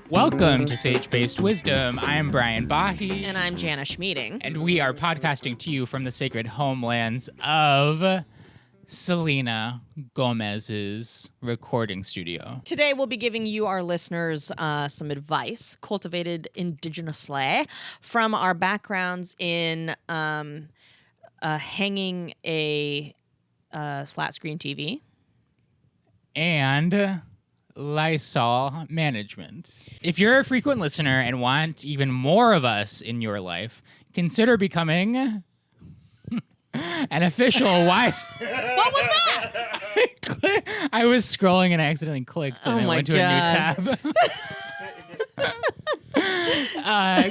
Welcome to Sage-Based Wisdom. I'm Brian Bahe. And I'm Jana Schmieding. And we are podcasting to you from the sacred homelands of Selena Gomez's recording studio. Today we'll be giving you, our listeners, some advice, cultivated indigenously, from our backgrounds in hanging a flat screen TV. And Lysol management. If you're a frequent listener and want even more of us in your life, consider becoming an official wise. What was that? I was scrolling and I accidentally clicked and I went to a new tab.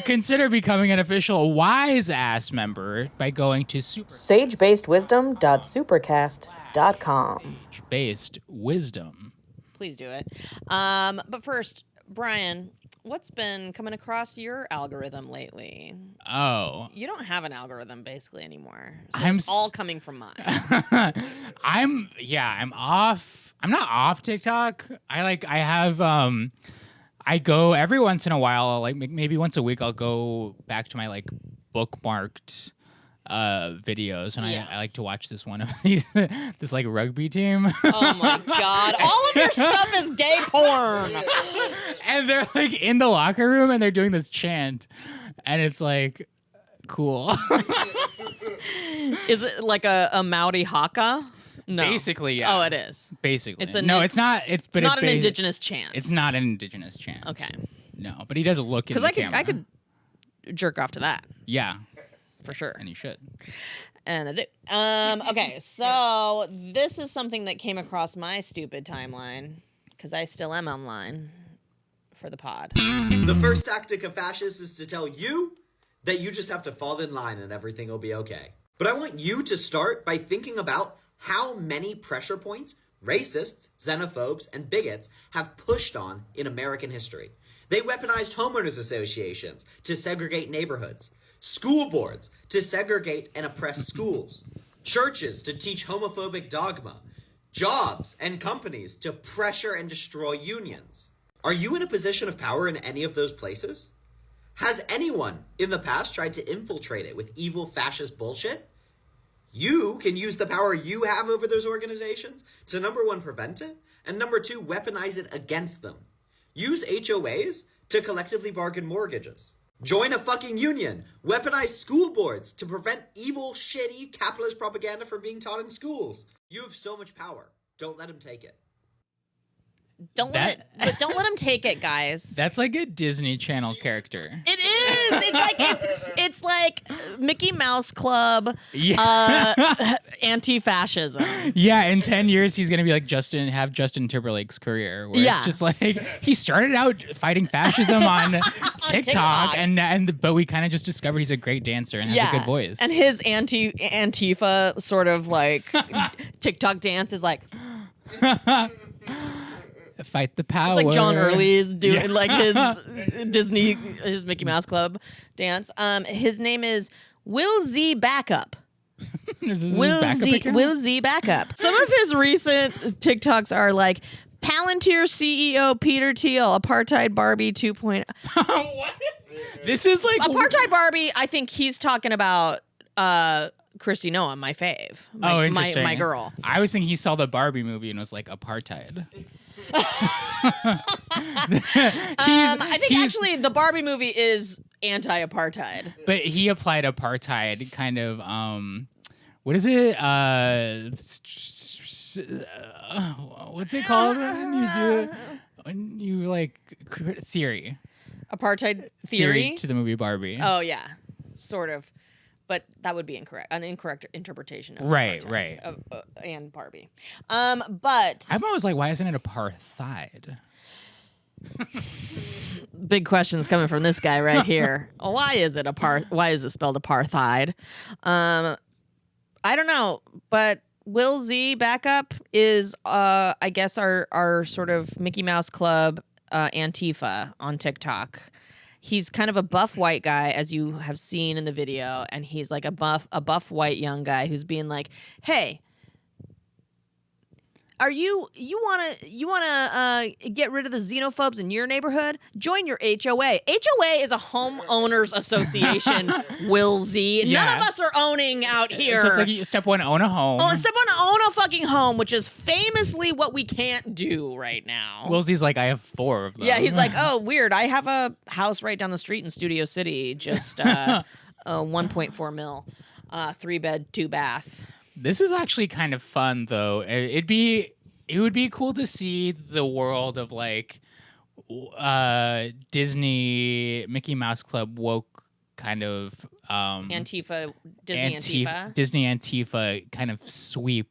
Consider becoming an official wise ass member by going to sagebasedwisdom.supercast.com. Sage-based wisdom. Please do it. But first, Brian, what's been coming across your algorithm lately? Oh. You don't have an algorithm basically anymore. So it's all coming from mine. I'm off. I'm not off TikTok. I go every once in a while, like maybe once a week, I'll go back to my like bookmarked videos, and I like to watch this one of these this like rugby team. Oh my god, all of your stuff is gay porn. And they're like in the locker room and they're doing this chant, and it's like cool. Is it like a Maori haka? No. Basically, yeah. Oh, it is. Basically. It's it's not. It's not an indigenous chant. It's not an indigenous chant. Okay. No, but he does look in the camera. I could jerk off to that. Yeah. For sure. And you should. And I do. Okay, so this is something that came across my stupid timeline, because I still am online for the pod. The first tactic of fascists is to tell you that you just have to fall in line and everything will be okay. But I want you to start by thinking about how many pressure points racists, xenophobes, and bigots have pushed on in American history. They weaponized homeowners associations to segregate neighborhoods, school boards to segregate and oppress schools, churches to teach homophobic dogma, jobs and companies to pressure and destroy unions. Are you in a position of power in any of those places? Has anyone in the past tried to infiltrate it with evil fascist bullshit? You can use the power you have over those organizations to, number one, prevent it, and number two, weaponize it against them. Use HOAs to collectively bargain mortgages. Join a fucking union. Weaponize school boards to prevent evil, shitty, capitalist propaganda from being taught in schools. You have so much power. Don't let him take it. Don't let him take it, guys. That's like a Disney Channel character. It is. It's like Mickey Mouse Club. Yeah. Anti-fascism. Yeah, in 10 years he's gonna be like Justin Timberlake's career, where it's just like he started out fighting fascism on TikTok, but we kind of just discovered he's a great dancer and has a good voice. And his Antifa sort of like TikTok dance is like fight the power. It's like John Early is doing like his Mickey Mouse Club dance. His name is Will Z Backup. Is this Will his backup account? Will Z Backup. Some of his recent TikToks are like Palantir CEO Peter Thiel, Apartheid Barbie 2.0. What? This is like Apartheid Barbie. I think he's talking about Christy Noah, my fave. Interesting. My girl. I was thinking he saw the Barbie movie and was like apartheid. I think actually the Barbie movie is anti-apartheid. But he applied apartheid kind of, what is it? What's it called when you like theory? Apartheid theory to the movie Barbie. Oh yeah, sort of. But that would be an incorrect interpretation of right. And Barbie. But I'm always like, why isn't it apartheid? Big questions coming from this guy right here. Why is it spelled apartheid? I don't know, but Will Z Backup is I guess our sort of Mickey Mouse Club Antifa on TikTok. He's kind of a buff white guy, as you have seen in the video, and he's like a buff white young guy who's being like, "Hey, are you wanna get rid of the xenophobes in your neighborhood? Join your HOA. HOA is a homeowners association. Will Z. Yeah. None of us are owning out here. So it's like step one, own a home. Oh, step one, own a fucking home, which is famously what we can't do right now. Willsie's like, I have 4 of them. Yeah, he's like, oh, weird. I have a house right down the street in Studio City, just 1.4 mil, 3-bed, 2-bath. This is actually kind of fun, though. It would be cool to see the world of like Disney Mickey Mouse Club woke kind of Antifa, Disney Antifa. Disney Antifa kind of sweep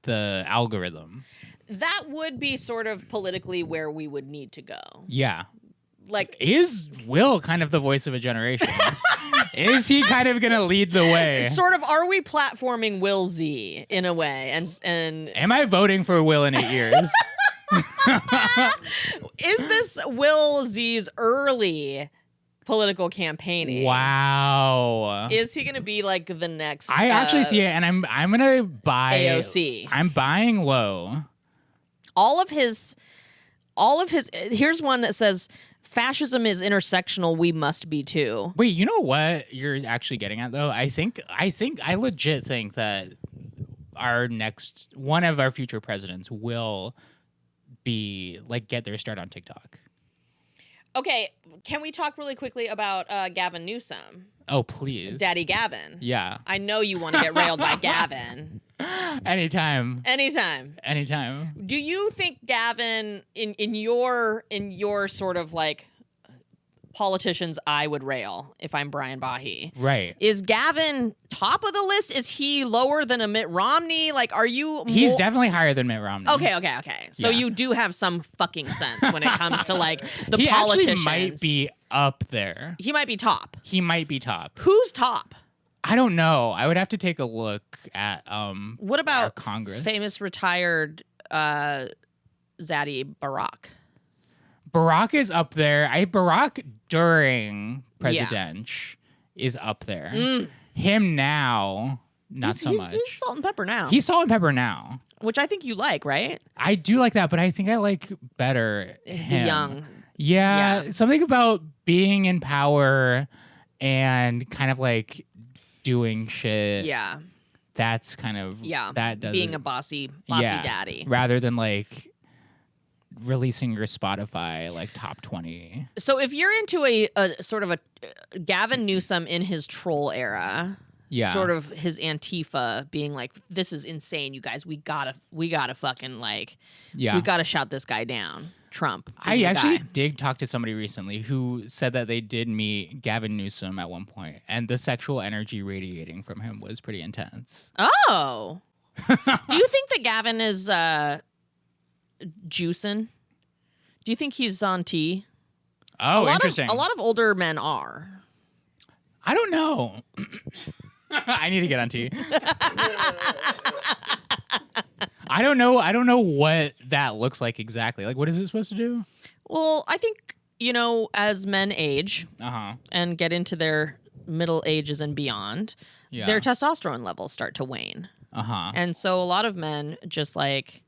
the algorithm. That would be sort of politically where we would need to go. Yeah. Like, is Will kind of the voice of a generation? Is he kind of going to lead the way? Sort of, are we platforming Will Z in a way? And am I voting for Will in 8 years? Is this Will Z's early political campaigning? Wow. Is he going to be like the next? I actually see it, and I'm going to buy AOC. I'm buying low. All of his. Here's one that says, "Fascism is intersectional. We must be too." Wait, you know what you're actually getting at though? I legit think that one of our future presidents will be like get their start on TikTok. Okay, can we talk really quickly about Gavin Newsom? Oh, please. Daddy Gavin. Yeah. I know you want to get railed by Gavin. Anytime. Do you think Gavin, in your sort of like politicians I would rail if I'm Brian Bahe, right? Is Gavin top of the list? Is he lower than a Mitt Romney? Like, are you? He's definitely higher than Mitt Romney. Okay. So you do have some fucking sense when it comes to like the he politicians. He might be up there. He might be top. Who's top? I don't know. I would have to take a look at what about Congress? Famous retired Zaddy Barack. Barack is up there. Barack during presidential is up there. Him now, not so much. He's salt and pepper now. He's salt and pepper now. Which I think you like, right? I do like that, but I think I like better him. Young. Yeah, something about being in power and kind of like doing shit. Yeah. That's kind of that does being a bossy daddy. Rather than like releasing your Spotify like top 20. So if you're into a sort of a Gavin Newsom in his troll era, sort of his Antifa being like, this is insane, you guys, we gotta fucking like, we gotta shout this guy down. Trump. I actually did talk to somebody recently who said that they did meet Gavin Newsom at one point, and the sexual energy radiating from him was pretty intense. Oh. Do you think that Gavin is juicing? Do you think he's on T? Oh, interesting. A lot of older men are. I don't know. I need to get on T. I don't know what that looks like exactly. Like, what is it supposed to do? Well, I think, as men age and get into their middle ages and beyond, their testosterone levels start to wane. And so a lot of men just like,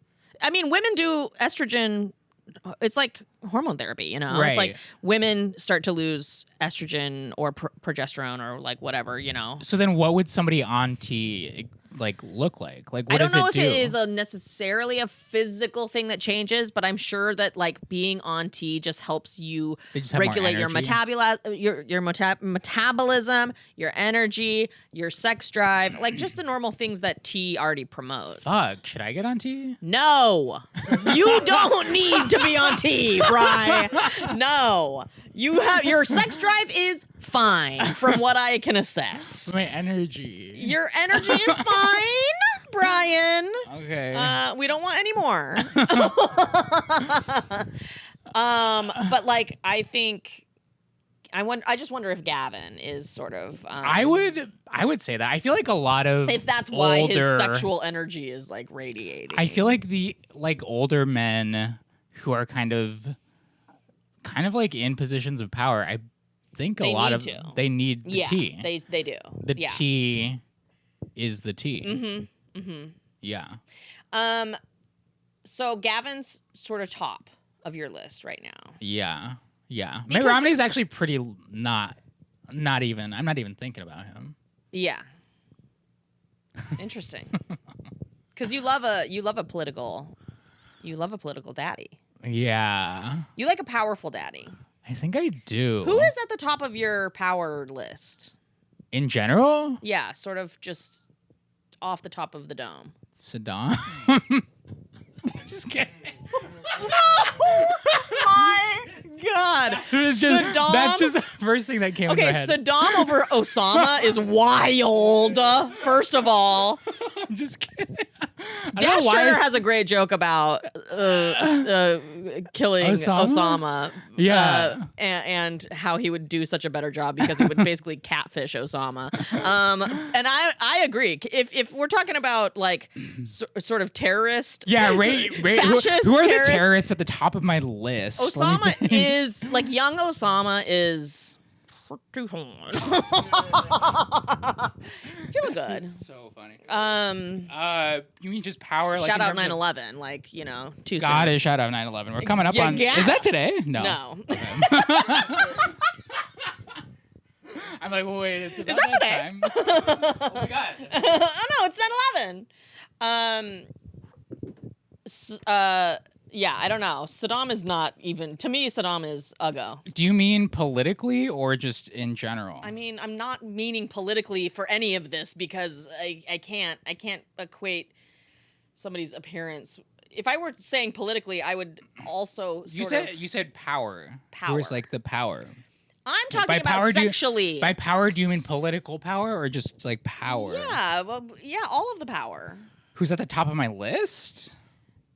women do estrogen. It's like hormone therapy, Right. It's like women start to lose estrogen or progesterone or like whatever, So then what would somebody on T like look like? Like, what does it do? I don't know if it is necessarily a physical thing that changes, but I'm sure that like being on T just helps you regulate your metabolism, your energy, your sex drive, like just the normal things that T already promotes. Fuck, should I get on T? No, you don't need to be on T, Bri. No, your sex drive is fine from what I can assess. My energy. Your energy is fine, Brian. Okay. We don't want any more. But like, I think I just wonder if Gavin is sort of. I would say that. I feel like a lot of if that's why his sexual energy is like radiating. I feel like the older men who are kind of like in positions of power. I think They a lot need of to. they need the Yeah, tea. they do. The yeah. tea is the tea. Mm-hmm. Mm-hmm. Yeah. So Gavin's sort of top of your list right now. Yeah. Yeah. Because Mitt Romney's actually pretty not even. I'm not even thinking about him. Yeah. Interesting. Because you love a political daddy. Yeah. You like a powerful daddy. I think I do. Who is at the top of your power list? In general? Yeah, sort of just off the top of the dome. Saddam. Just kidding. My God. Saddam. That's just the first thing that came into my head. Saddam over Osama is wild. First of all, I'm just kidding. Dash Turner has a great joke about killing Osama. Yeah. And how he would do such a better job because he would basically catfish Osama. And I agree. If we're talking about like sort of terrorist, fascist, who are the terrorists at the top of my list? Osama is like young Osama is pretty hard. He look good. So funny. You mean just power? Like, Shout out 9/11, like, you know, too soon. God is shout out 9/11. We're coming up on. Yeah. Is that today? No. No. Okay. I'm like, well, wait, it's about Is that today? time. Oh my God. Oh no, it's 9/11. Yeah, I don't know. Saddam is not even, to me, Saddam is uggo. Do you mean politically or just in general? I mean, I'm not meaning politically for any of this because I can't equate somebody's appearance. If I were saying politically, I would also you said power. Power. Where's like the power? I'm talking By about power, sexually. By power, do you mean political power or just like power? Yeah, well, yeah, all of the power. Who's at the top of my list?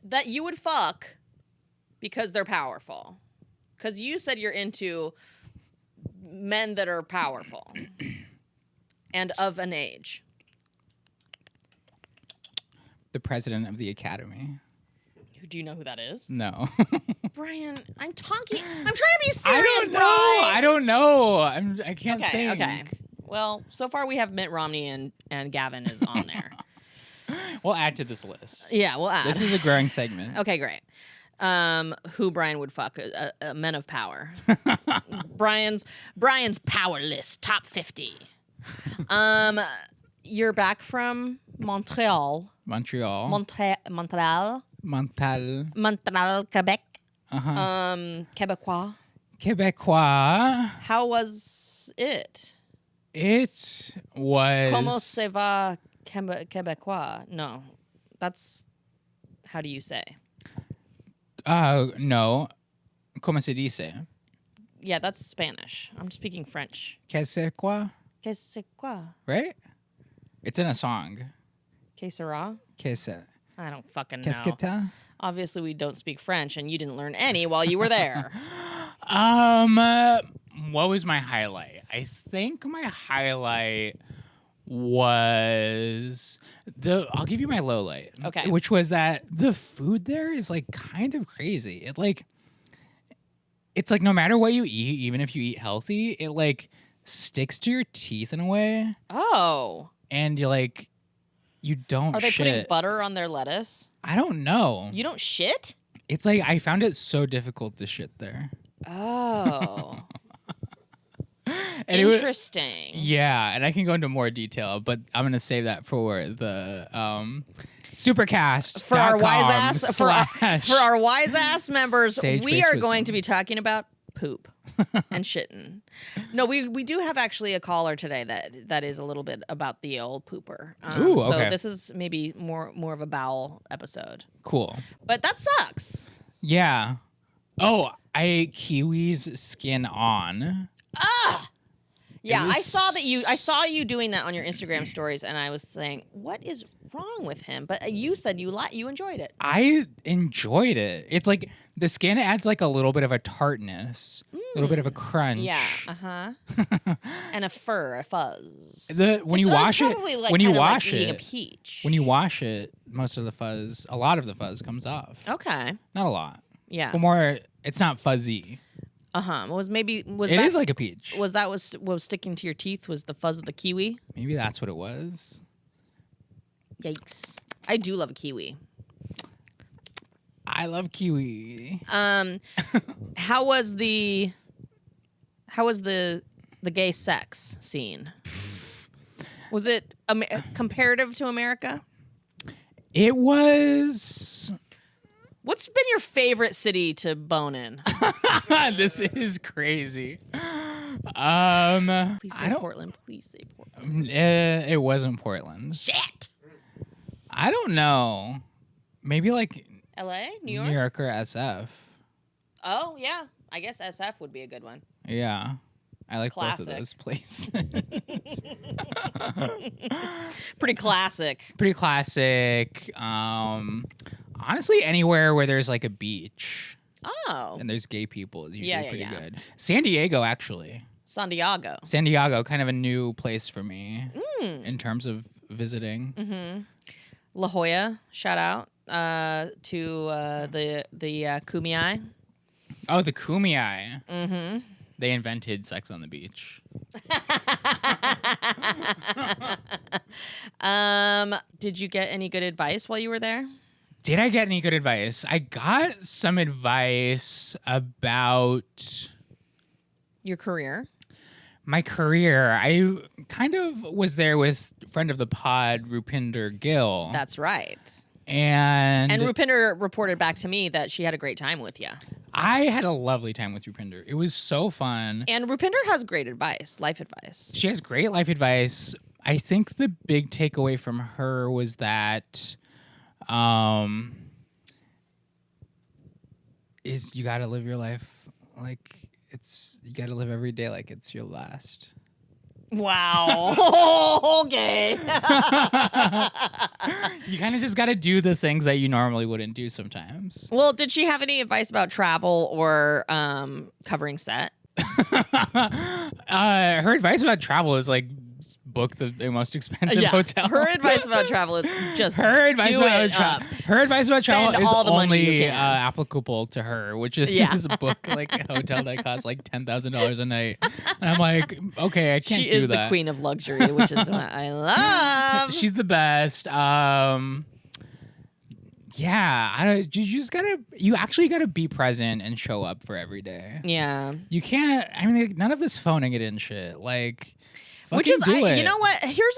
That you would fuck because they're powerful. Because you said you're into men that are powerful and of an age. The president of the academy. Do you know who that is? No. Brian, I'm trying to be serious, Brian. I don't know. I can't think. Okay. Well, so far we have Mitt Romney and Gavin is on there. We'll add to this list. Yeah, we'll add. This is a growing segment. Okay, great. Who Brian would fuck? Men of power. Brian's power list, top 50. You're back from Montreal. Montreal, Quebec. Uh-huh. Quebecois. Quebecois. How was it? It was. Comment ça va, Quebecois? No, that's. How do you say? No. Comment se dice? Yeah, that's Spanish. I'm speaking French. Qu'est-ce c'est quoi? Qu'est-ce c'est quoi? Right? It's in a song. Qu'est-ce sera? Qu'est-ce? I don't fucking know. Qu'est-ce que t'as? Obviously, we don't speak French, and you didn't learn any while you were there. What was my highlight? I think my highlight was I'll give you my low light. Okay. Which was that the food there is like kind of crazy. It's like no matter what you eat, even if you eat healthy, it like sticks to your teeth in a way. Oh. And you're like, you don't Are they shit. putting butter on their lettuce? I don't know. You don't shit? It's like I found it so difficult to shit there. Oh. And Interesting. Yeah, and I can go into more detail, but I'm gonna save that for the Supercast For our wise ass for our wise ass members, Sage-based we are wisdom. going to be talking about poop and shitting. No, we do have actually a caller today that is a little bit about the old pooper. Ooh, So okay. this is maybe more of a bowel episode. Cool. But that sucks. Yeah. Oh, I ate kiwi's skin on. Yeah, was I saw you doing that on your Instagram stories, and I was saying, what is wrong with him? But you said you enjoyed it. I enjoyed it. It's like the skin adds like a little bit of a tartness, a little bit of a crunch. Yeah, and a fuzz. When you wash it, probably like when you kinda like wash eating it, a peach. when you wash it, a lot of the fuzz comes off. Okay. Not a lot, Yeah. but more. It's not fuzzy. Was It is like a peach. Was that what was sticking to your teeth? Was the fuzz of the kiwi? Maybe that's what it was. Yikes! I do love a kiwi. I love kiwi. How was the gay sex scene? Was it comparative to America? It was. What's been your favorite city to bone in? This is crazy. Please say Portland. Please say Portland. It wasn't Portland. Shit. I don't know. Maybe like L.A., New York? New York or SF. Oh yeah, I guess SF would be a good one. Yeah, I like Classic. both of those places. Pretty classic. Pretty classic. Honestly, anywhere where there's like a beach Oh, and there's gay people is usually pretty yeah. good. San Diego, actually. San Diego, kind of a new place for me in terms of visiting. La Jolla. Shout out to the Kumeyaay. Oh, the Kumeyaay. Mm-hmm. They invented sex on the beach. Did you get any good advice while you were there? Did I get any good advice? I got some advice about Your career. my career. I kind of was there with friend of the pod, Rupinder Gill. That's right. And Rupinder reported back to me that she had a great time with you. I had a lovely time with Rupinder. It was so fun. And Rupinder has great advice, life advice. She has great life advice. I think the big takeaway from her was that is you got to live your life like you got to live every day like it's your last. Wow. Okay. You kind of just got to do the things that you normally wouldn't do sometimes. Well, did she have any advice about travel or covering set? Her advice about travel is like book the most expensive hotel. Her advice about travel is just her advice about travel. Her advice about travel is all the money you only can. applicable to her, which is book like a hotel that costs like $10,000 a night. And I'm like, okay, I can't She do is that. the queen of luxury, which is what I love. She's the best. Yeah, you actually gotta be present and show up for every day. Yeah. You can't. I mean, like, none of this phoning it in shit. Like, Which is, do it. you know what? Here's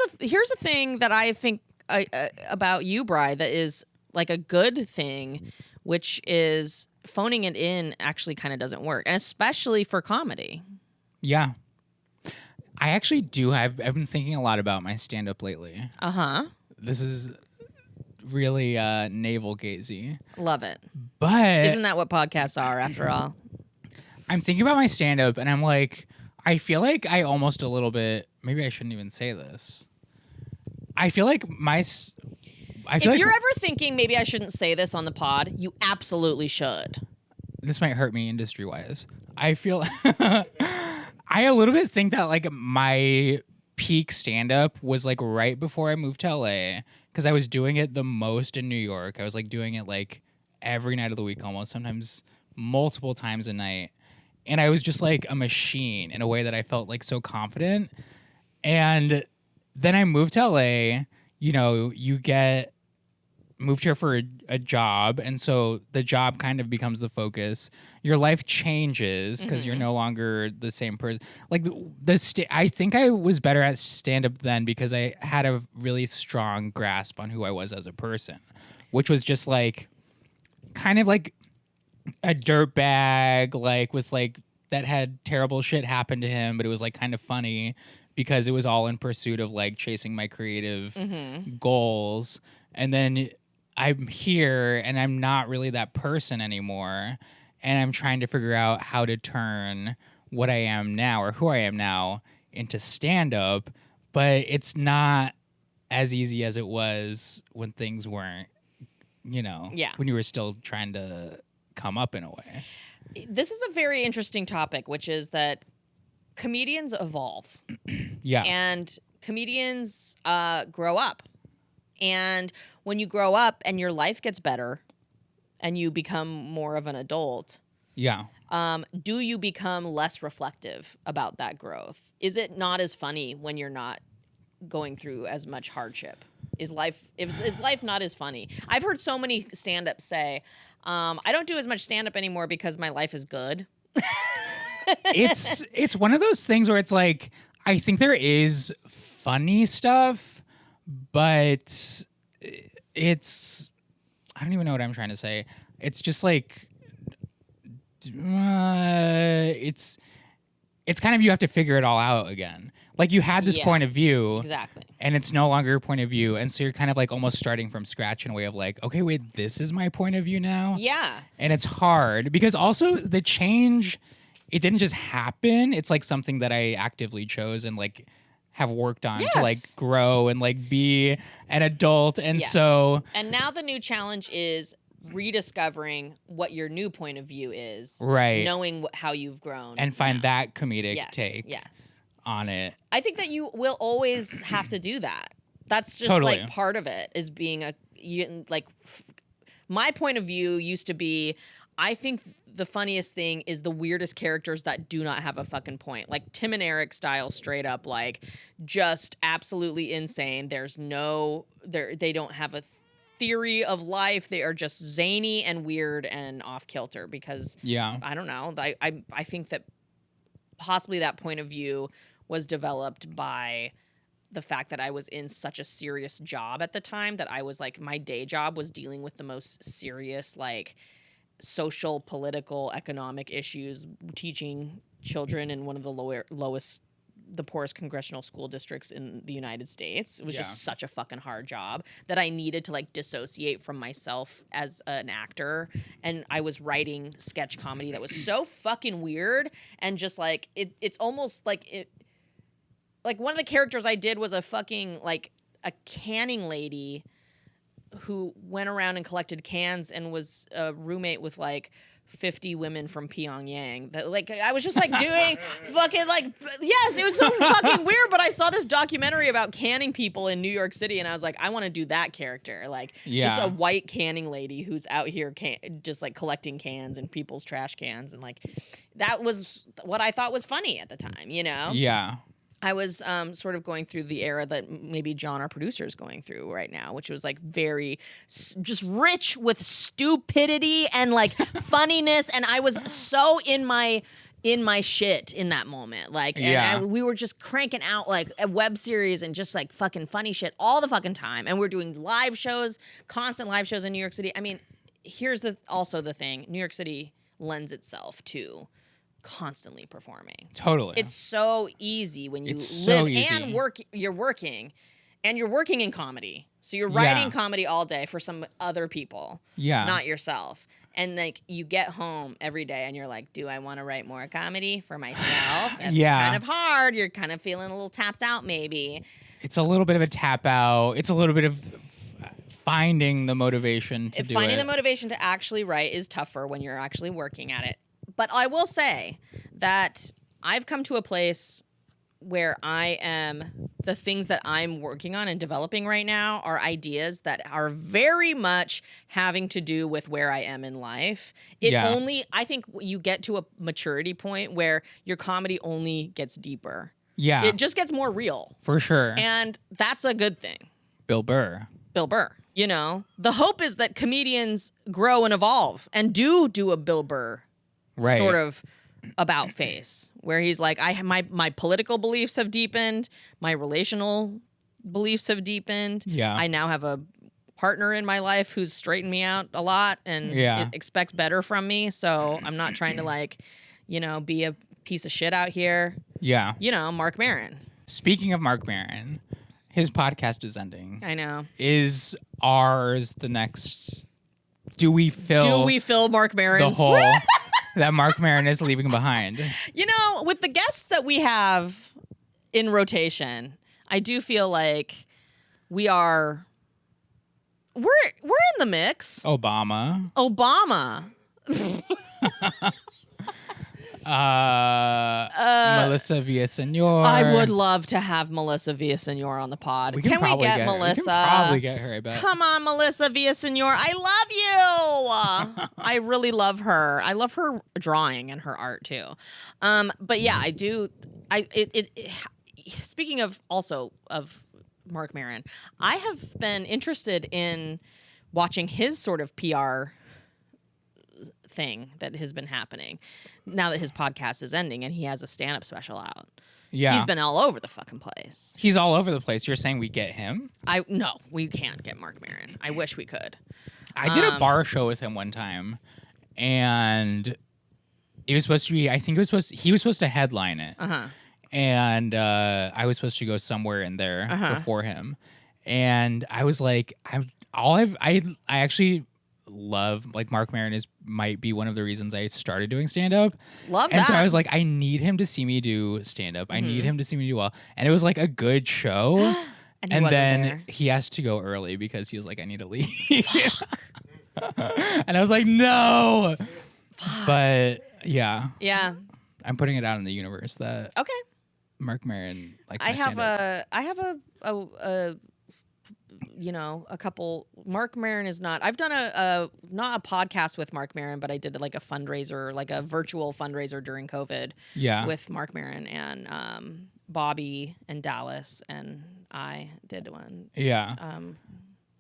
a thing that I think about you, Bri, that is like a good thing, which is phoning it in actually kind of doesn't work, and especially for comedy. Yeah, I actually do. I've been thinking a lot about my stand-up lately. This is really navel gazy. Love it. But isn't that what podcasts are, after all? I'm thinking about my stand-up, and I'm like, I feel like I almost a little bit. Maybe I shouldn't even say this. I feel like if you're ever thinking maybe I shouldn't say this on the pod, you absolutely should. This might hurt me industry-wise. I feel I a little bit think that like my peak stand-up was like right before I moved to LA because I was doing it the most in New York. I was like doing it like every night of the week almost, sometimes multiple times a night. And I was just like a machine in a way that I felt like so confident. And then I moved to LA, you know, moved here for a job. And so the job kind of becomes the focus. Your life changes because you're no longer the same person. Like I think I was better at stand-up then because I had a really strong grasp on who I was as a person, which was just like kind of like a dirtbag, like was like that had terrible shit happen to him, but it was like kind of funny because it was all in pursuit of like chasing my creative goals. And then I'm here and I'm not really that person anymore. And I'm trying to figure out how to turn what I am now or who I am now into stand-up, but it's not as easy as it was when things weren't, you know, when you were still trying to come up in a way. This is a very interesting topic, which is that comedians evolve. Yeah. And comedians grow up. And when you grow up and your life gets better and you become more of an adult, do you become less reflective about that growth? Is it not as funny when you're not going through as much hardship? Is life not as funny? I've heard so many stand-ups say, I don't do as much stand-up anymore because my life is good. It's one of those things where it's like, I think there is funny stuff, but it's, I don't even know what I'm trying to say. It's just like, it's kind of, you have to figure it all out again. Like, you had this point of view. Exactly. And it's no longer your point of view. And so you're kind of like almost starting from scratch in a way of like, okay, wait, this is my point of view now? Yeah. And it's hard because also the change, it didn't just happen. It's like something that I actively chose and like have worked on to like grow and like be an adult. And so. And now the new challenge is rediscovering what your new point of view is. Right. Knowing how you've grown. And find that comedic take. Yes. On it. I think that you will always have to do that. That's just Totally. like part of it, is being my point of view used to be, I think the funniest thing is the weirdest characters that do not have a fucking point. Like Tim and Eric style, straight up, like just absolutely insane. They don't have a theory of life. They are just zany and weird and off kilter because I don't know. I think that possibly that point of view was developed by the fact that I was in such a serious job at the time, that I was like, my day job was dealing with the most serious, like, social, political, economic issues, teaching children in one of the poorest congressional school districts in the United States. It was just such a fucking hard job that I needed to like dissociate from myself as an actor. And I was writing sketch comedy that was so fucking weird, and just like it's almost like like one of the characters I did was a fucking like a canning lady who went around and collected cans and was a roommate with like 50 women from Pyongyang. That like I was just like doing fucking like, yes, it was so fucking weird. But I saw this documentary about canning people in New York City, and I was like, I want to do that character, like just a white canning lady who's out here just like collecting cans in people's trash cans, and like that was what I thought was funny at the time, you know? Yeah. I was sort of going through the era that maybe John, our producer, is going through right now, which was like very just rich with stupidity and like funniness. And I was so in my shit in that moment. Like, and we were just cranking out like a web series and just like fucking funny shit all the fucking time. And we're doing live shows, constant live shows in New York City. I mean, here's also the thing. New York City lends itself to constantly performing. Totally. It's so easy when you live so and work. You're working in comedy. So you're writing comedy all day for some other people, not yourself. And like you get home every day and you're like, do I want to write more comedy for myself? It's kind of hard. You're kind of feeling a little tapped out maybe. It's a little bit of a tap out. It's a little bit of finding the motivation to do it. Finding the motivation to actually write is tougher when you're actually working at it. But I will say that I've come to a place where the things that I'm working on and developing right now are ideas that are very much having to do with where I am in life. I think you get to a maturity point where your comedy only gets deeper. Yeah. It just gets more real. For sure. And that's a good thing. Bill Burr. You know, the hope is that comedians grow and evolve and do a Bill Burr sort of about face, where he's like, my political beliefs have deepened, my relational beliefs have deepened. Yeah. I now have a partner in my life who's straightened me out a lot and expects better from me. So I'm not trying to like, you know, be a piece of shit out here. Yeah. You know, Mark Maron. Speaking of Mark Maron, his podcast is ending. I know. Is ours the next? Do we fill Mark Maron's the hole that Mark Maron is leaving behind? You know, with the guests that we have in rotation, I do feel like we're in the mix. Obama. Melissa Villaseñor. I would love to have Melissa Villaseñor on the pod. Can we get Melissa? We can probably get her, I bet. Come on, Melissa Villaseñor. I love you. I really love her. I love her drawing and her art too. But yeah, I do. Speaking of also of Marc Maron, I have been interested in watching his sort of PR thing that has been happening now that his podcast is ending and he has a stand-up special out. Yeah. He's been all over the fucking place. He's all over the place. You're saying we get him? No, we can't get Marc Maron. I wish we could. I did a bar show with him one time, and it was supposed to be, he was supposed to headline it. Uh-huh. And I was supposed to go somewhere in there before him. And I was like, I actually love, like, Marc Maron might be one of the reasons I started doing stand-up. Love and that. so I was like, I need him to see me do stand-up. I need him to see me do well. And it was like a good show. and then there. He has to go early because he was like, I need to leave. And I was like, no. But yeah. Yeah. I'm putting it out in the universe that Okay. Marc Maron likes I my stand-up. have a couple. Marc Maron is not. I've done not a podcast with Marc Maron, but I did like a fundraiser, like a virtual fundraiser during COVID. Yeah. With Marc Maron and Bobby and Dallas, and I did one. Yeah.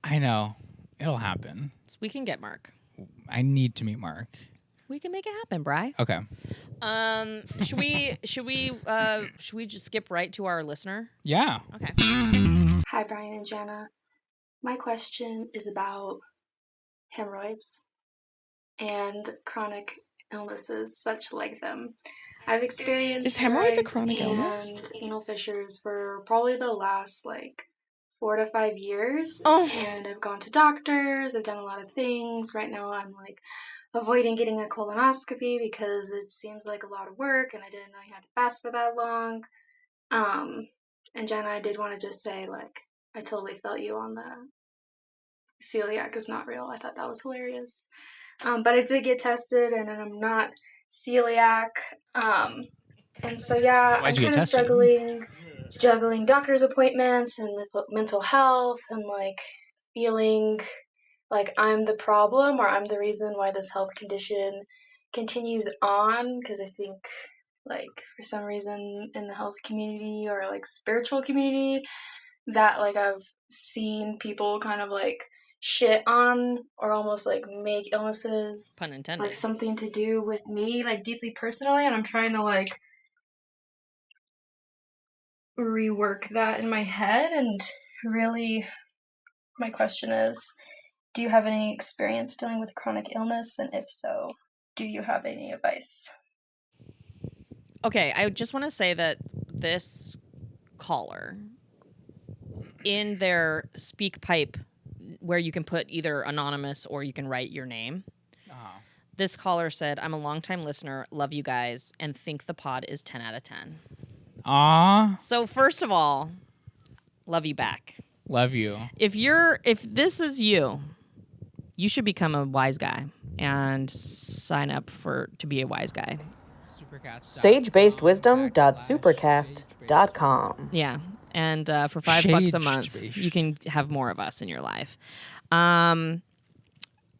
I know. It'll happen. So we can get Marc. I need to meet Marc. We can make it happen, Bri. Okay. Should we just skip right to our listener? Yeah. Okay. Hi, Brian and Jana. My question is about hemorrhoids and chronic illnesses such like them. I've experienced Is hemorrhoids a chronic illness? And anal fissures for probably the last 4 to 5 years. Oh. And I've gone to doctors, I've done a lot of things. Right now I'm avoiding getting a colonoscopy because it seems like a lot of work and I didn't know you had to fast for that long. And Jana, I did want to just say, I totally felt you on the celiac is not real. I thought that was hilarious. But I did get tested and I'm not celiac. And so, yeah, Why'd I'm you get kind of tested? struggling, juggling doctor's appointments and mental health and feeling like I'm the problem or I'm the reason why this health condition continues on. Because I think for some reason in the health community or spiritual community that I've seen people kind of shit on or almost make illnesses Pun intended. something to do with me deeply personally, and I'm trying to rework that in my head. And really my question is, do you have any experience dealing with chronic illness, and if so, do you have any advice? Okay, I just want to say that this caller, in their speak pipe, where you can put either anonymous or you can write your name, this caller said, I'm a longtime listener, love you guys, and think the pod is 10 out of 10. Aw. So first of all, love you back. Love you. If this is you, you should become a wise guy and sign up to be a wise guy. sagebasedwisdom.supercast.com. Yeah. And for $5 a month, you can have more of us in your life.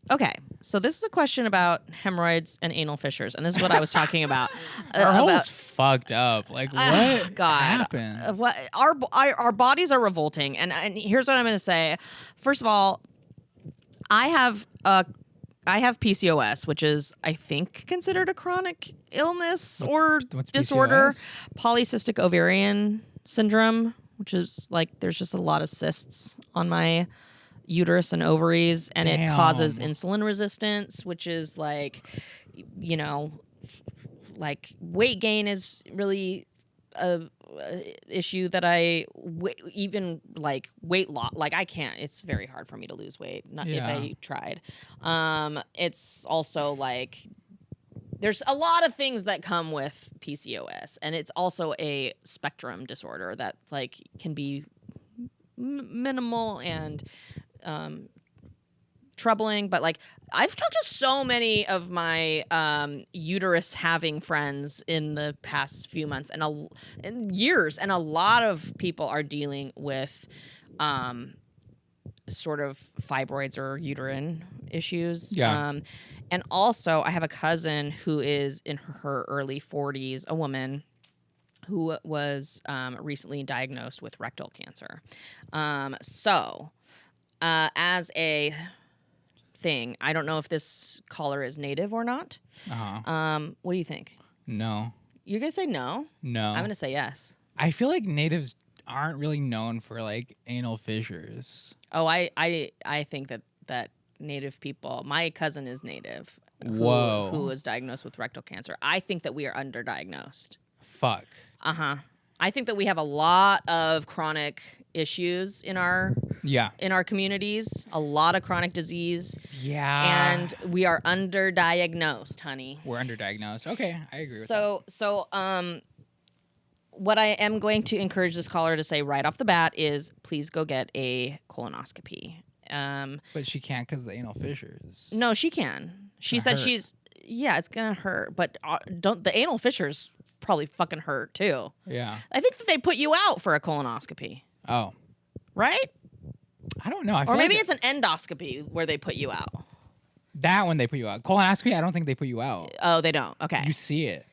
Okay. So this is a question about hemorrhoids and anal fissures. And this is what I was talking about. Our hole's fucked up. What happened? What our bodies are revolting. And here's what I'm going to say. First of all, I have PCOS, which is, I think, considered a chronic illness or disorder. PCOS? Polycystic ovarian syndrome, which is there's just a lot of cysts on my uterus and ovaries, and it causes insulin resistance, which is weight gain is really a issue that even weight loss, I can't, it's very hard for me to lose weight, if I tried. It's also there's a lot of things that come with PCOS, and it's also a spectrum disorder that can be minimal and troubling, but like I've talked to so many of my uterus having friends in the past few months and years, and a lot of people are dealing with sort of fibroids or uterine issues. Yeah. And also I have a cousin who is in her early 40s, a woman who was recently diagnosed with rectal cancer. So as a thing, I don't know if this caller is native or not. What do you think? No. You're going to say no? No. I'm going to say yes. I feel like natives aren't really known for like anal fissures. Oh, I think that native people, my cousin is native. Whoa. Who was diagnosed with rectal cancer. I think that we are underdiagnosed. Fuck. I think that we have a lot of chronic issues in our communities, a lot of chronic disease. Yeah. And we are underdiagnosed, honey. We're underdiagnosed. Okay, I agree with that. So what I am going to encourage this caller to say right off the bat is please go get a colonoscopy. But she can't because of the anal fissures. No, she can. She said it's gonna hurt, but the anal fissures probably fucking hurt too. Yeah. I think that they put you out for a colonoscopy. Oh. Right? I don't know. Or maybe it's an endoscopy where they put you out. That one they put you out. Colonoscopy, I don't think they put you out. Oh, they don't. Okay. You see it.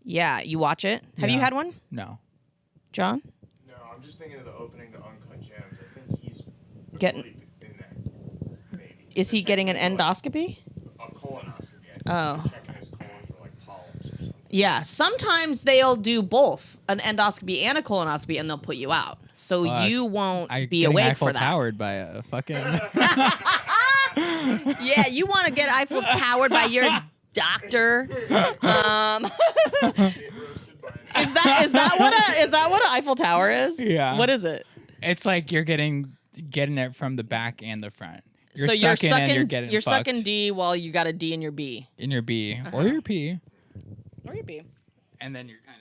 Yeah, you watch it. Have you had one? No. John? No, I'm just thinking of the opening to Uncut Gems. I think he's Getting- asleep in that. Maybe. Is he getting an endoscopy? A colonoscopy. I think Oh. they're checking his colon for like polyps or something. Yeah, sometimes they'll do both, an endoscopy and a colonoscopy, and they'll put you out. So Fuck. you won't be getting awake Eiffel for that. Towered by a fucking. Yeah, you want to get Eiffel Towered by your doctor. Is that what an Eiffel Tower is? Yeah. What is it? It's like you're getting it from the back and the front. You're So sucking and you're getting you're fucked sucking D while you got a D in your B. in your B or your P, Or your B. and then you're kind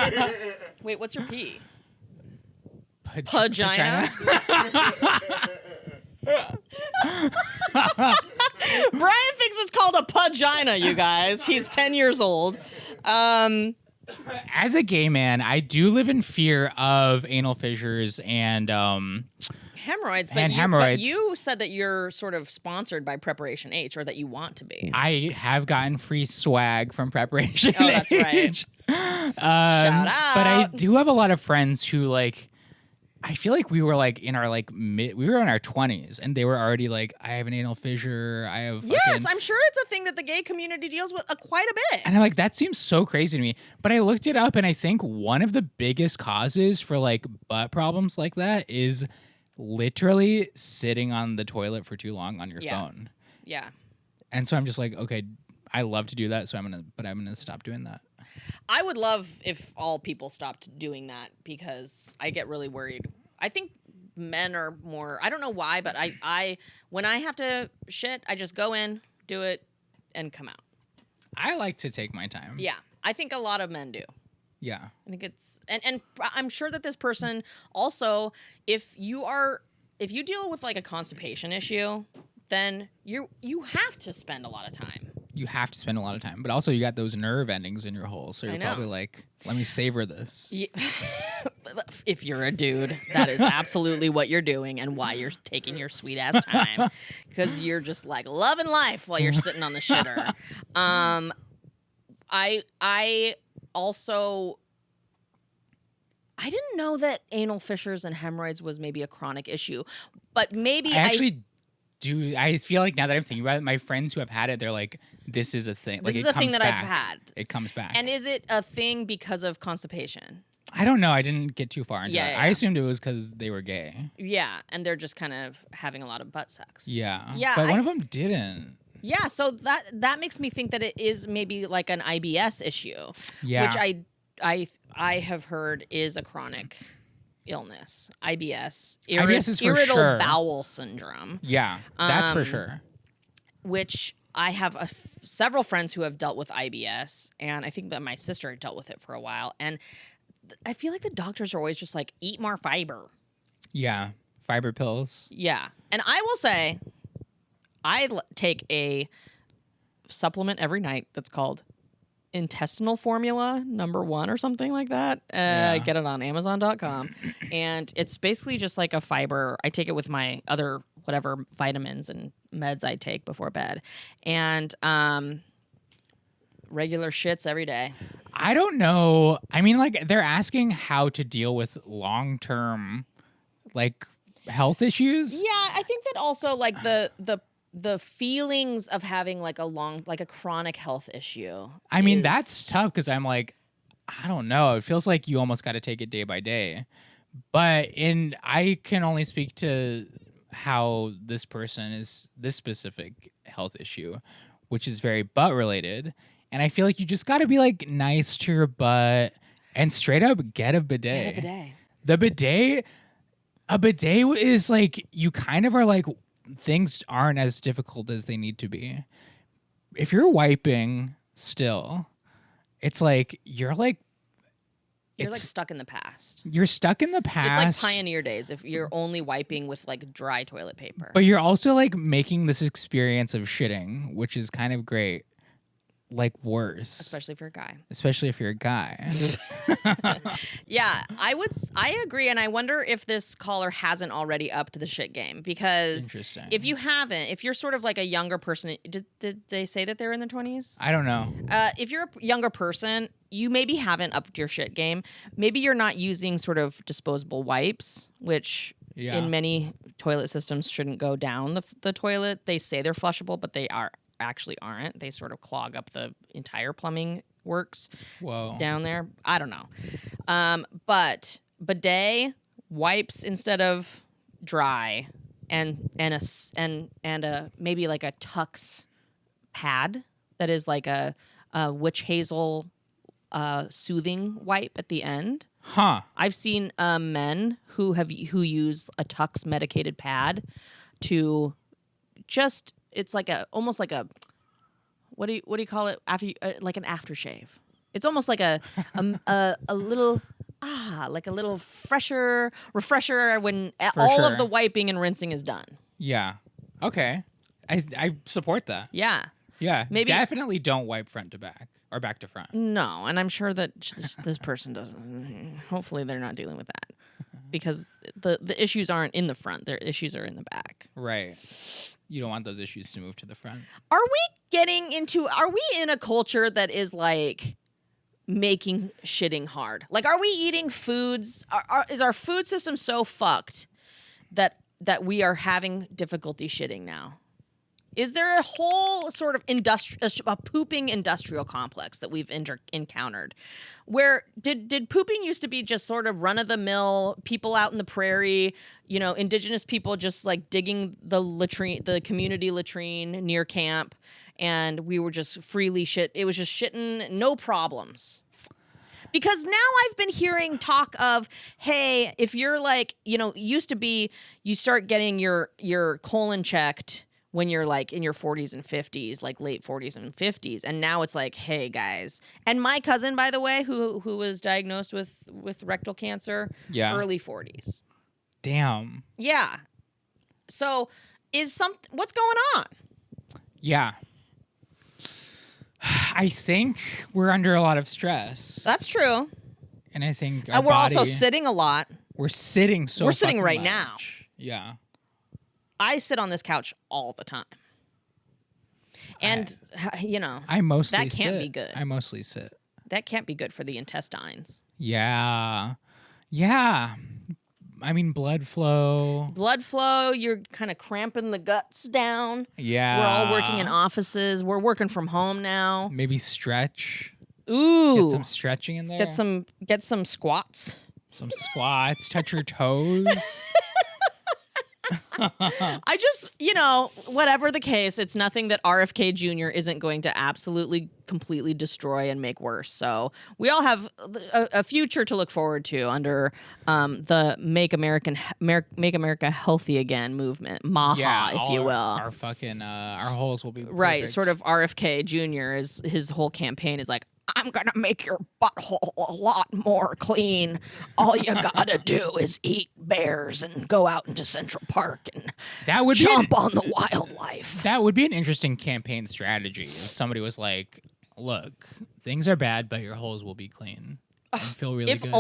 of Wait, what's your P? Pagina. Brian thinks it's called a pagina, you guys. He's 10 years old. As a gay man, I do live in fear of anal fissures and Hemorrhoids, but you said that you're sort of sponsored by Preparation H, or that you want to be. I have gotten free swag from Preparation Oh, that's right. H. Shout out. But I do have a lot of friends who like. I feel like we were like in our like we were in our 20s and they were already like, I have an anal fissure. I have Yes, I'm sure it's a thing that the gay community deals with quite a bit. And I'm like, that seems so crazy to me. But I looked it up and I think one of the biggest causes for like butt problems like that is literally sitting on the toilet for too long on your phone. Yeah. And so I'm just like, okay, I love to do that, so I'm gonna stop doing that. I would love if all people stopped doing that because I get really worried. I think men are more, I don't know why, but I when I have to shit, I just go in, do it, and come out. I like to take my time. Yeah. I think a lot of men do. Yeah. I think it's and I'm sure that this person also, if you deal with like a constipation issue, then you have to spend a lot of time. You have to spend a lot of time, but also you got those nerve endings in your hole, so you're I know. probably like, let me savor this. Yeah. If you're a dude, that is absolutely what you're doing and why you're taking your sweet ass time, because you're just like loving life while you're sitting on the shitter. I also, I didn't know that anal fissures and hemorrhoids was maybe a chronic issue, but maybe I actually do. I feel like now that I'm thinking about it, my friends who have had it, they're like, this is a thing. This like, is it a thing comes that back. I've had. It comes back. And is it a thing because of constipation? I don't know. I didn't get too far into Yeah, it. yeah. I assumed it was because they were gay. Yeah, and they're just kind of having a lot of butt sex. Yeah. Yeah. But one of them didn't. Yeah, so that makes me think that it is maybe like an IBS issue, Yeah. which I have heard is a chronic illness. IBS, IBS is for irritable sure. bowel syndrome, Yeah. That's for sure. which I have several friends who have dealt with IBS, and I think that my sister had dealt with it for a while, and I feel like the doctors are always just like, eat more fiber. Yeah. Fiber pills. Yeah, and I will say, take a supplement every night that's called intestinal formula #1 or something like that. Get it on Amazon.com. And it's basically just like a fiber. I take it with my other whatever vitamins and meds I take before bed. And regular shits every day. I don't know. I mean, like, they're asking how to deal with long-term, like, health issues. Yeah, I think that also, like, the feelings of having, like, a chronic health issue. I mean, that's tough because I'm like, I don't know. It feels like you almost got to take it day by day. But I can only speak to how this person is this specific health issue, which is very butt related. And I feel like you just got to be like nice to your butt and straight up get a bidet. Get a bidet. A bidet is like, you kind of are like, things aren't as difficult as they need to be. If you're wiping still, it's like, you're like stuck in the past. You're stuck in the past. It's like pioneer days if you're only wiping with like dry toilet paper. But you're also like making this experience of shitting, which is kind of great, like worse. Especially if you're a guy. Yeah, I agree, and I wonder if this caller hasn't already upped the shit game, because Interesting. if you haven't, if you're sort of like a younger person, did they say that they're in their 20s? I don't know. If you're a younger person, you maybe haven't upped your shit game. Maybe you're not using sort of disposable wipes, which in many toilet systems shouldn't go down the toilet. They say they're flushable, but they actually aren't. They sort of clog up the entire plumbing works down there. I don't know. But bidet, wipes instead of dry, and a maybe like a Tux pad that is like a witch hazel soothing wipe at the end. Huh. I've seen men who use a Tux medicated pad to just, it's like almost like a, what do you call it after like an aftershave. It's almost like a little like a little refresher when all of the wiping and rinsing is done. Yeah. Okay. I support that. Yeah. Yeah. Maybe definitely don't wipe front to back or back to front. No, and I'm sure that this person doesn't. Hopefully, they're not dealing with that, because the issues aren't in the front; their issues are in the back. Right. You don't want those issues to move to the front. Are we in a culture that is like making shitting hard? Like, are we eating foods? Is our food system so fucked that we are having difficulty shitting now? Is there a whole sort of a pooping industrial complex that we've encountered? Where did pooping used to be just sort of run of the mill, people out in the prairie, indigenous people just like digging the community latrine near camp, and we were just freely shit. It was just shitting, no problems. Because now I've been hearing talk of, hey, if you're like, used to be, you start getting your colon checked when you're like in your 40s and 50s, like late 40s and 50s. And now it's like, hey, guys. And my cousin, by the way, who was diagnosed with rectal cancer, early 40s. Damn. Yeah. So what's going on? Yeah. I think we're under a lot of stress. That's true. And I think we're also sitting a lot. We're sitting so We're sitting right much. now. Yeah. I sit on this couch all the time. And, I mostly that can't be good. I mostly sit. That can't be good for the intestines. Yeah. Yeah. I mean, blood flow. You're kind of cramping the guts down. Yeah. We're all working in offices. We're working from home now. Maybe stretch. Ooh. Get some stretching in there. Get some squats. Some squats. Touch your toes. I just, whatever the case, it's nothing that RFK Jr. isn't going to absolutely, completely destroy and make worse. So we all have a future to look forward to under the Make America Healthy Again movement, MAHA, if you will. Our fucking our holes will be perfect. Right. Sort of RFK Jr. is his whole campaign is like, I'm going to make your butthole a lot more clean. All you got to do is eat bears and go out into Central Park and That would jump on the wildlife. That would be an interesting campaign strategy if somebody was like, look, things are bad, but your holes will be clean. And feel really If good.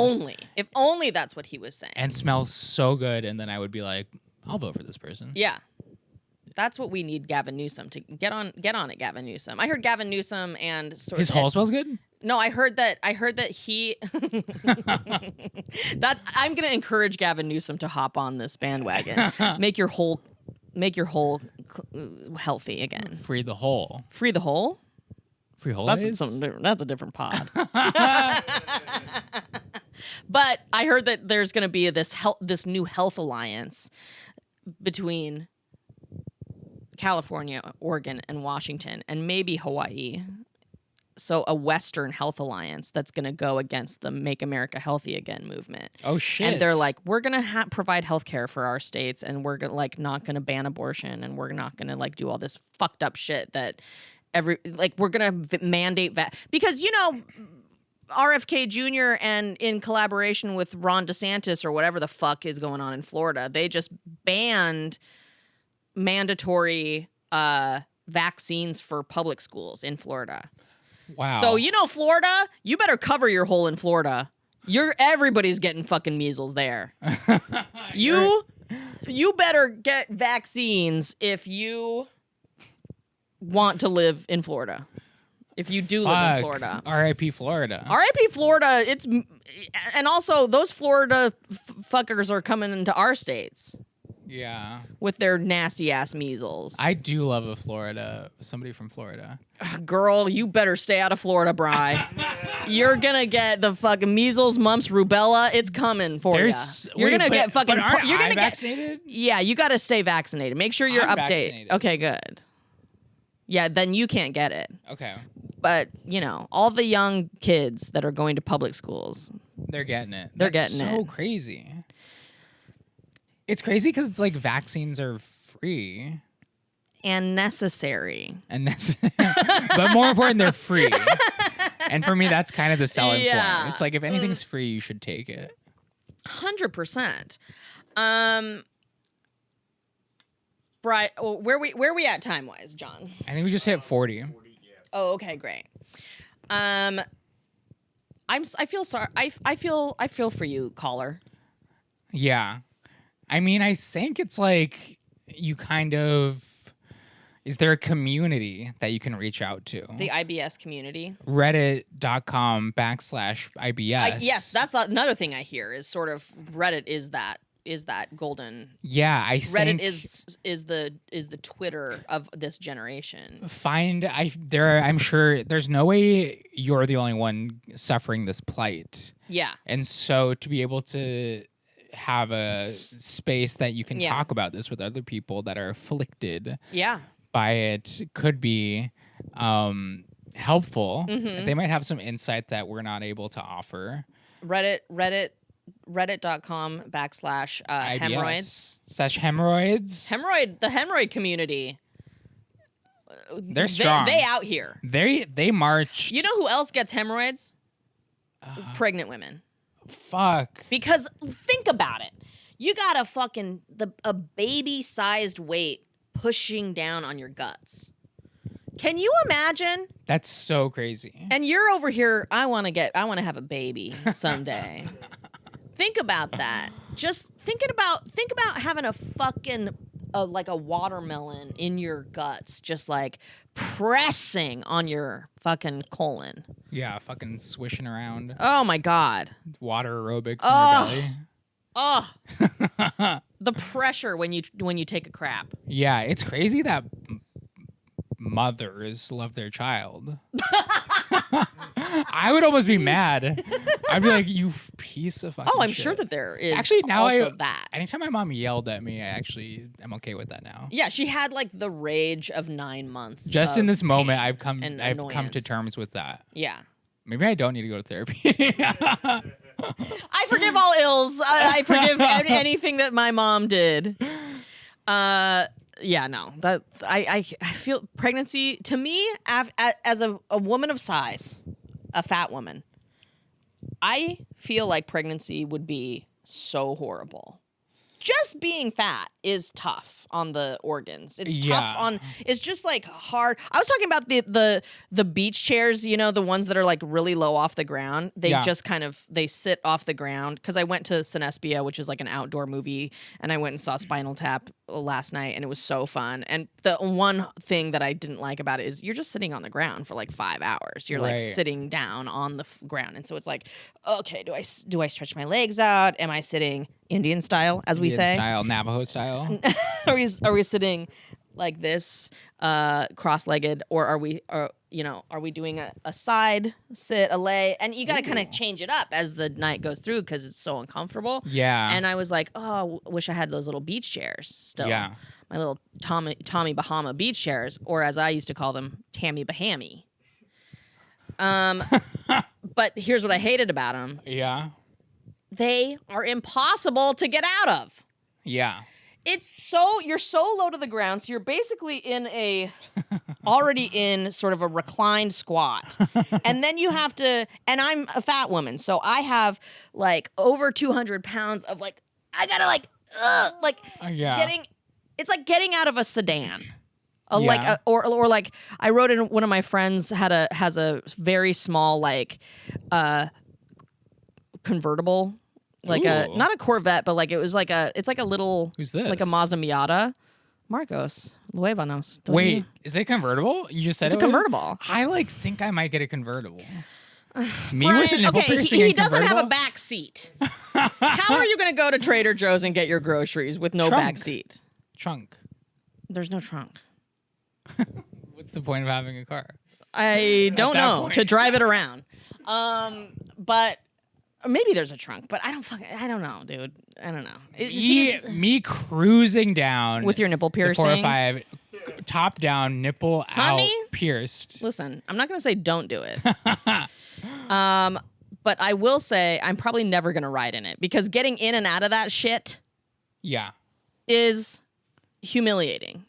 If only that's what he was saying. And smell so good, and then I would be like, I'll vote for this person. Yeah. That's what we need Gavin Newsom to get on it, Gavin Newsom. I heard Gavin Newsom and His hole smells good? No, I heard that he I'm going to encourage Gavin Newsom to hop on this bandwagon. Make your hole healthy again. Free the hole. Free the hole? Free hole That's days? something different. That's a different pod. But I heard that there's going to be this new health alliance between California, Oregon, and Washington, and maybe Hawaii. So a Western health alliance that's going to go against the Make America Healthy Again movement. Oh, shit. And they're like, we're going to provide health care for our states, and we're gonna, like, not going to ban abortion, and we're not going to like do all this fucked up shit that we're going to mandate because, you know, RFK Jr. and in collaboration with Ron DeSantis or whatever the fuck is going on in Florida, they just banned mandatory vaccines for public schools in Florida. Wow. So, you know, Florida, you better cover your hole in Florida. Everybody's getting fucking measles there. You better get vaccines if you want to live in Florida. If you do live in Florida. R.I.P. Florida. R.I.P. Florida, and also those Florida fuckers are coming into our states. Yeah. With their nasty ass measles. I do love somebody from Florida. Girl, you better stay out of Florida, Bri. You're gonna get the fucking measles, mumps, rubella. It's coming for you. You're gonna get fucking. You're gonna get vaccinated. Yeah, you got to stay vaccinated. Make sure you're updated. Okay, good. Yeah, then you can't get it. Okay. But, you know, all the young kids that are going to public schools, they're getting it. They're getting it. So crazy. It's crazy because it's like vaccines are free and necessary. But more important, they're free. And for me, that's kind of the selling point. It's like if anything's free, you should take it. 100%. Bri, where we at time wise, John? I think we just hit 40. Oh, okay, great. I feel sorry. I feel for you, caller. Yeah. I mean, I think it's like you kind of. Is there a community that you can reach out to? The IBS community? Reddit.com/IBS. Yes, that's another thing I hear is sort of Reddit is that golden. Yeah, Reddit is the Twitter of this generation. I'm sure there's no way you're the only one suffering this plight. Yeah. And so to be able to have a space that you can talk about this with other people that are afflicted by it could be helpful. Mm-hmm. They might have some insight that we're not able to offer. Reddit.com /hemorrhoids. /hemorrhoids. The hemorrhoid community. They're strong. They out here. They marched. You know who else gets hemorrhoids? Pregnant women. Fuck. Because think about it. You got a baby-sized weight pushing down on your guts. Can you imagine? That's so crazy. And you're over here, I want to have a baby someday. Think about that. Just think about having a fucking like a watermelon in your guts, just like pressing on your fucking colon. Yeah, fucking swishing around. Oh my God. Water aerobics in your belly. Oh. The pressure when you take a crap. Yeah, it's crazy that mothers love their child. I would almost be mad. I'd be like, you piece of fucking I'm shit. sure that there is actually now that. Anytime my mom yelled at me, I'm okay with that now. Yeah, she had like the rage of 9 months. Just in this moment, I've come to terms with that. Yeah. Maybe I don't need to go to therapy. I forgive all ills. I forgive anything that my mom did. Yeah, no. That I feel pregnancy to me as a woman of size, a fat woman. I feel like pregnancy would be so horrible. Just being fat is tough on the organs. It's tough on. It's just like hard. I was talking about the beach chairs. You know, the ones that are like really low off the ground. They just kind of they sit off the ground. Because I went to Cinespia, which is like an outdoor movie, and I went and saw Spinal Tap last night, and it was so fun. And the one thing that I didn't like about it is you're just sitting on the ground for like 5 hours. You're like sitting down on the ground, and so it's like, okay, do I stretch my legs out? Am I sitting Indian style, as we say? Style, Navajo style. Are we sitting like this, cross-legged, or are we doing a side sit, a lay? And you got to kind of change it up as the night goes through because it's so uncomfortable. Yeah. And I was like, oh, wish I had those little beach chairs still. Yeah. My little Tommy Bahama beach chairs, or as I used to call them, Tammy Bahami. But here's what I hated about them. Yeah. They are impossible to get out of. Yeah. You're so low to the ground, so you're basically already in sort of a reclined squat. And then you have to, and I'm a fat woman, so I have like over 200 pounds of like, I gotta it's like getting out of a sedan. Or like I wrote in one of my friends has a very small like convertible, like not a Corvette, but like it's like a little, who's this? Like a Mazda Miata. Marcos Luevanos. Wait, is it convertible? You just said it's a convertible. I think I might get a convertible. Me Brian, with a nipple piercing. He doesn't have a back seat. How are you going to go to Trader Joe's and get your groceries with no back seat? Trunk. There's no trunk. What's the point of having a car? I don't know. To drive it around. But maybe there's a trunk, but I don't know, dude. I don't know. Me cruising down with your nipple piercings. 405, top down, nipple out, pierced. Listen, I'm not going to say don't do it. But I will say I'm probably never going to ride in it because getting in and out of that shit is humiliating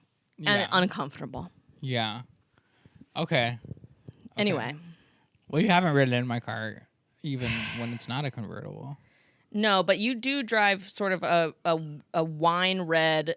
and uncomfortable. Yeah. Okay. Anyway. Well, you haven't ridden in my car even when it's not a convertible. No, but you do drive sort of a wine red,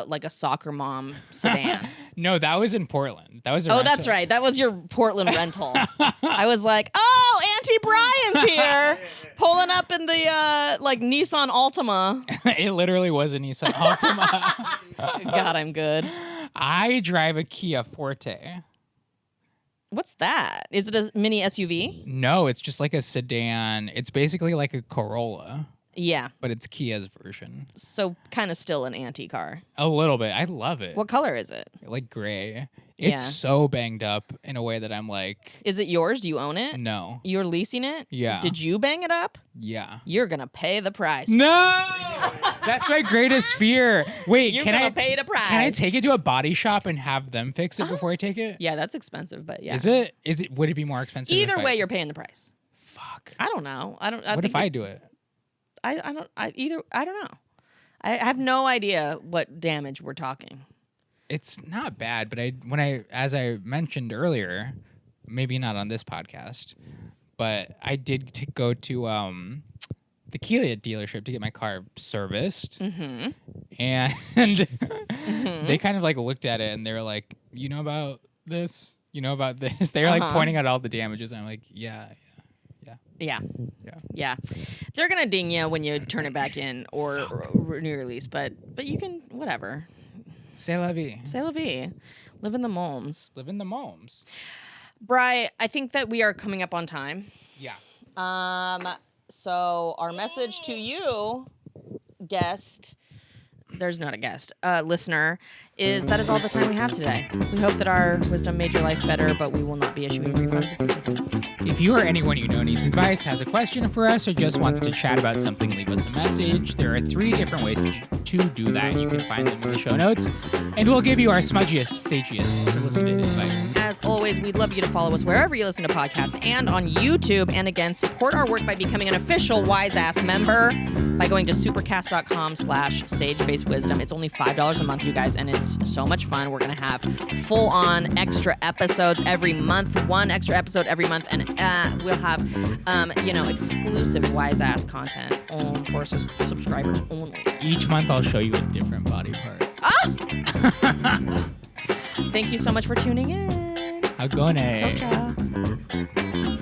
like a soccer mom sedan. No, that was in Portland. That was rental. That's right. That was your Portland rental. I was like, oh, Auntie Brian's here, pulling up in the like Nissan Altima. It literally was a Nissan Altima. God, I'm good. I drive a Kia Forte. What's that? Is it a mini SUV? No, it's just like a sedan. It's basically like a Corolla. Yeah. But it's Kia's version. So kind of still an anti car. A little bit. I love it. What color is it? Like gray. It's so banged up in a way that I'm like... Is it yours? Do you own it? No. You're leasing it? Yeah. Did you bang it up? Yeah. You're going to pay the price. No! That's my greatest fear. Wait, You're going to pay the price. Can I take it to a body shop and have them fix it before I take it? Yeah, that's expensive, but yeah. Is it? Would it be more expensive? Either way, you're paying the price. Fuck. I don't know. What if I do it? I don't know. I have no idea what damage we're talking. It's not bad, but as I mentioned earlier, maybe not on this podcast, but I did go to the Kia dealership to get my car serviced, and they kind of like looked at it and they were like, "You know about this? You know about this?" They were like pointing out all the damages, and I'm like, "Yeah." They're gonna ding you when you turn it back in or renew your lease, but you can whatever. C'est la vie. C'est la vie. Live in the moms. Live in the moms. Bri, I think that we are coming up on time. Yeah. So our message to you, guest, there's not a guest, listener, is that is all the time we have today. We hope that our wisdom made your life better, but we will not be issuing refunds if you didn't. If you or anyone you know needs advice, has a question for us, or just wants to chat about something, leave us a message. There are 3 different ways to do that. You can find them in the show notes, and we'll give you our smudgiest, sagiest solicited advice. As as always, we'd love you to follow us wherever you listen to podcasts and on YouTube. And again, support our work by becoming an official Wise Ass member by going to supercast.com/sagebasedwisdom. It's only $5 a month, you guys, and it's so much fun. We're going to have full-on extra episodes every month, one extra episode every month, and we'll have, exclusive Wise Ass content for subscribers only. Each month I'll show you a different body part. Thank you so much for tuning in. Agone. Ciao, ciao.